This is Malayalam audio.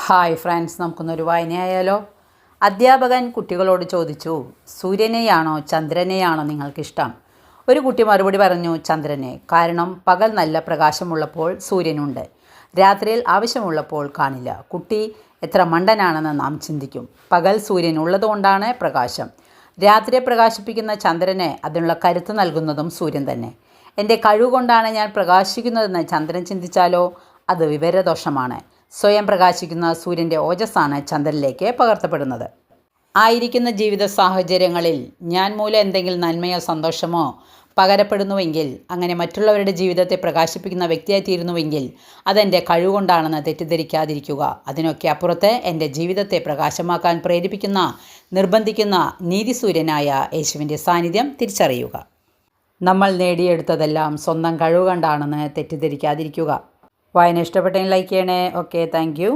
Hi friends, നമുക്കൊന്നൊരു വായനയായാലോ? അധ്യാപകൻ കുട്ടികളോട് ചോദിച്ചു, സൂര്യനെയാണോ ചന്ദ്രനെയാണോ നിങ്ങൾക്കിഷ്ടം? ഒരു കുട്ടി മറുപടി പറഞ്ഞു, ചന്ദ്രനെ. കാരണം പകൽ നല്ല പ്രകാശമുള്ളപ്പോൾ സൂര്യനുണ്ട്, രാത്രിയിൽ ആവശ്യമുള്ളപ്പോൾ കാണില്ല. കുട്ടി എത്ര മണ്ടനാണെന്ന് നാം ചിന്തിക്കും. പകൽ സൂര്യൻ ഉള്ളതുകൊണ്ടാണ് പ്രകാശം. രാത്രിയെ പ്രകാശിപ്പിക്കുന്ന ചന്ദ്രനെ അതിനുള്ള കരുത്ത് നൽകുന്നതും സൂര്യൻ തന്നെ. എൻ്റെ കഴിവുകൊണ്ടാണ് ഞാൻ പ്രകാശിക്കുന്നതെന്ന് ചന്ദ്രൻ ചിന്തിച്ചാലോ? അത് വിവരദോഷമാണ്. സ്വയം പ്രകാശിക്കുന്ന സൂര്യൻ്റെ ഓജസ്സാണ് ചന്ദ്രനിലേക്ക് പകർത്തപ്പെടുന്നത്. ആയിരിക്കുന്ന ജീവിത സാഹചര്യങ്ങളിൽ ഞാൻ മൂലം എന്തെങ്കിലും നന്മയോ സന്തോഷമോ പകരപ്പെടുന്നുവെങ്കിൽ, അങ്ങനെ മറ്റുള്ളവരുടെ ജീവിതത്തെ പ്രകാശിപ്പിക്കുന്ന വ്യക്തിയായി തീരുന്നുവെങ്കിൽ, അതെൻ്റെ കഴിവുകൊണ്ടാണെന്ന് തെറ്റിദ്ധരിക്കാതിരിക്കുക. അതിനൊക്കെ അപ്പുറത്ത് എൻ്റെ ജീവിതത്തെ പ്രകാശമാക്കാൻ പ്രേരിപ്പിക്കുന്ന, നിർബന്ധിക്കുന്ന നീതിസൂര്യനായ യേശുവിൻ്റെ സാന്നിധ്യം തിരിച്ചറിയുക. നമ്മൾ നേടിയെടുത്തതെല്ലാം സ്വന്തം കഴിവ് കൊണ്ടാണെന്ന് തെറ്റിദ്ധരിക്കാതിരിക്കുക. വായന ഇഷ്ടപ്പെട്ടെങ്കിൽ ലൈക്ക് ചെയ്യണേ. Okay, thank you.